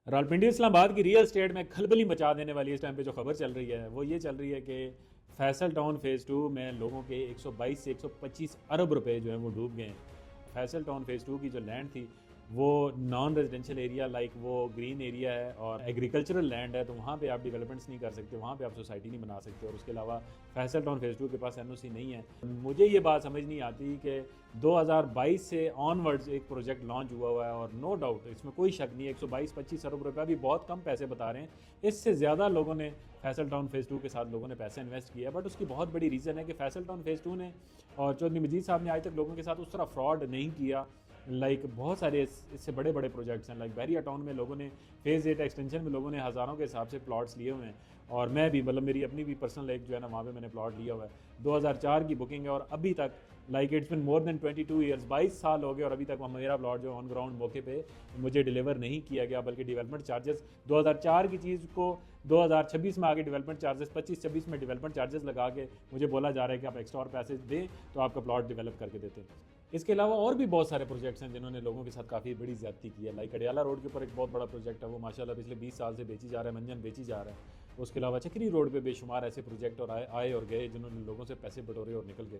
रावलपिंडी इस्लामाबाद की real estate में खलबली मचा देने वाली इस टाइम पे जो खबर चल रही है वो ये चल रही है कि फैसल टाउन फेज़ 2 में लोगों के 122 से 125 अरब रुपए जो हैं वो डूब गए हैं। फैसल टाउन फेज़ 2 की जो लैंड थी वो नॉन रेजिडेंशियल एरिया लाइक वो ग्रीन एरिया है और एग्रीकल्चरल लैंड है, तो वहाँ पे आप डेवलपमेंट्स नहीं कर सकते, वहाँ पे आप सोसाइटी नहीं बना सकते। और उसके अलावा फैसल टाउन फेज़ 2 के पास एनओसी नहीं है। मुझे ये बात समझ नहीं आती कि 2022 से ऑनवर्ड्स एक प्रोजेक्ट लॉन्च हुआ है और नो डाउट इसमें कोई शक नहीं है 122-25 अरब रुपये भी बहुत कम पैसे बता रहे हैं। इससे ज़्यादा लोगों ने फैसल टाउन फेज़ 2 के साथ लोगों ने पैसे इन्वेस्ट किया, बट उसकी बहुत बड़ी रीज़न है कि फैसल टाउन फेज़ 2 ने और चौधरी मजीद साहब ने आज तक लोगों के साथ उस तरह फ्रॉड नहीं किया। लाइक बहुत सारे इससे बड़े बड़े प्रोजेक्ट्स हैं, लाइक बहरिया टाउन में लोगों ने फेज़ 8 एक्सटेंशन में लोगों ने हज़ारों के हिसाब से प्लॉट्स लिए हुए हैं। और मैं भी मतलब मेरी अपनी भी पर्सनल एक जो है ना वहाँ पे मैंने प्लॉट लिया हुआ है। 2004 की बुकिंग है और अभी तक like it's been more than 22 years, 22 साल हो गए और अभी तक मेरा प्लॉट जो ऑन ग्राउंड मौके पे मुझे डिलीवर नहीं किया गया, बल्कि डेवलपमेंट चार्जेस 2004 की चीज़ को 2026 में आगे डेवलपमेंट चार्जेस 25-26 में डेवलपमेंट चार्जेस लगा के मुझे बोला जा रहा है कि आप एक्स्ट्रा और पैसे दें तो आपका प्लॉट डेवलप करके देते हैं। इसके अलावा और भी बहुत सारे प्रोजेक्ट्स हैं जिन्होंने लोगों के साथ काफ़ी बड़ी ज़्यादती की है। लाइक अडियाला रोड के ऊपर एक बहुत बड़ा प्रोजेक्ट है, वो माशाल्लाह पिछले 20 साल से बेची जा रहा है, मंजन बेची जा रहा है। उसके अलावा चक्री रोड पे बेशुमार ऐसे प्रोजेक्ट और आए और गए जिन्होंने लोगों से पैसे बटोरे और निकल गए।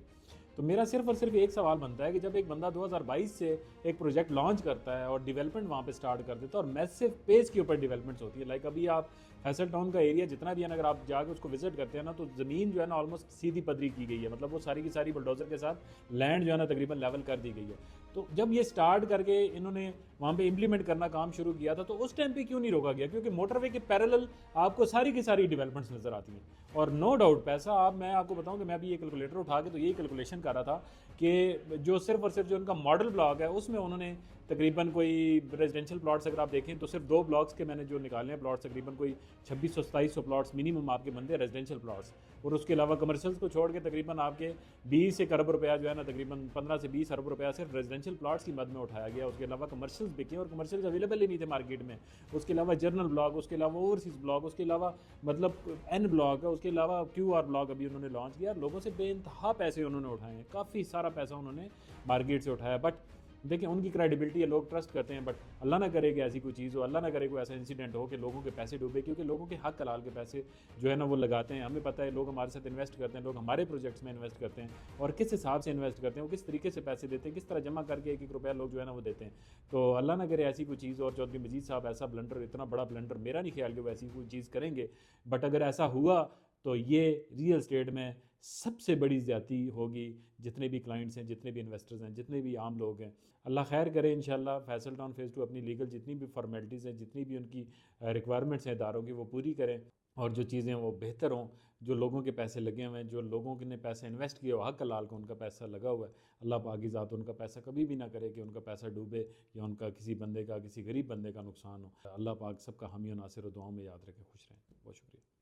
तो मेरा सिर्फ और सिर्फ एक सवाल बनता है कि जब एक बंदा 2022 से एक प्रोजेक्ट लॉन्च करता है और डेवलपमेंट वहाँ पे स्टार्ट कर देता है और मैसिव पेस के ऊपर डेवलपमेंट्स होती है, लाइक अभी आप फैसल टाउन का एरिया जितना भी है ना, अगर आप जाकर उसको विजिट करते हैं ना, तो ज़मीन जो है ना ऑलमोस्ट सीधी पदरी की गई है, मतलब वो सारी की सारी बुलडोजर के साथ लैंड जो है ना तकरीबन लेवल कर दी गई है। तो जब ये स्टार्ट करके इन्होंने वहाँ पे इम्प्लीमेंट करना काम शुरू किया था, तो उस टाइम पे क्यों नहीं रोका गया? क्योंकि मोटरवे के पैरेलल आपको सारी की सारी डेवलपमेंट्स नज़र आती हैं और नो डाउट पैसा आप, मैं आपको बताऊं कि मैं अभी ये कैलकुलेटर उठा के तो यही कैलकुलेशन कर रहा था कि जो सिर्फ और सिर्फ जो उनका मॉडल ब्लॉक है उसमें उन्होंने तकरीबन कोई रेजिडेंशियल प्लॉट्स अगर आप देखें तो सिर्फ 2 ब्लॉक्स के मैंने जो निकाले हैं प्लॉट्स, तकरीबन कोई 2600-2700 प्लॉट्स मिनिमम आपके बनते हैं रेजिडेंशियल प्लॉट्स। और उसके अलावा कमर्शियल्स को छोड़ के तकरीबन आपके 20 अरब रुपया जो है ना, तकरीबन 15 से 20 अरब रुपया सिर्फ रेजिडेंशियल प्लॉट्स की मद में उठाया गया। उसके अलावा कमर्शियल्स बिके और कमर्शियल्स अवेलेबल ही नहीं थे मार्केट में। उसके अलावा जर्नल ब्लॉक, उसके अलावा ओवरसीज़ ब्लॉक, उसके अलावा मतलब एन ब्लॉक है, उसके अलावा QR ब्लॉक अभी उन्होंने लॉन्च किया। लोगों से बेइंतहा पैसे उन्होंने उठाए हैं, काफ़ी सारा पैसा उन्होंने मार्केट से उठाया। बट देखिए उनकी क्रेडिबिलिटी है, लोग ट्रस्ट करते हैं, बट अल्लाह ना करे कि ऐसी कोई चीज़ हो, अल्लाह ना करे कोई ऐसा इंसिडेंट हो कि लोगों के पैसे डूबे, क्योंकि लोगों के हक हलाल के पैसे जो है ना वो लगाते हैं। हमें पता है लोग हमारे साथ इन्वेस्ट करते हैं, लोग हमारे प्रोजेक्ट्स में इन्वेस्ट करते हैं और किस हिसाब से इन्वेस्ट करते हैं, वो किस तरीके से पैसे देते हैं, किस तरह जमा करके एक एक रुपया लोग जो है ना वो देते हैं। तो अल्लाह ना करे ऐसी कोई चीज़। और चौधरी मजीद साहब ऐसा ब्लंडर, इतना बड़ा ब्लंडर मेरा नहीं ख्याल कि वो ऐसी कोई चीज़ करेंगे, बट अगर ऐसा हुआ तो ये रियल स्टेट में सबसे बड़ी ज़्यादती होगी। जितने भी क्लाइंट्स हैं, जितने भी इन्वेस्टर्स हैं, जितने भी आम लोग हैं, अल्लाह खैर करे इंशाल्लाह फैसल टाउन फेज़ 2 अपनी लीगल जितनी भी फॉर्मेलिटीज़ हैं, जितनी भी उनकी रिक्वायरमेंट्स हैं इदारों की, वो पूरी करें और जो चीज़ें वो बेहतर हों। जो लोगों के पैसे लगे हुए हैं, जो लोगों ने पैसे इन्वेस्ट किए हो, हक हलाल को उनका पैसा लगा हुआ है, अल्लाह पाक की ज़ात उनका पैसा कभी भी ना करे कि उनका पैसा डूबे या उनका किसी बंदे का, किसी गरीब बंदे का नुकसान हो। अल्लाह पाक सबका हामी और नासिर दुआओं में याद रखे। खुश रहें। बहुत शुक्रिया।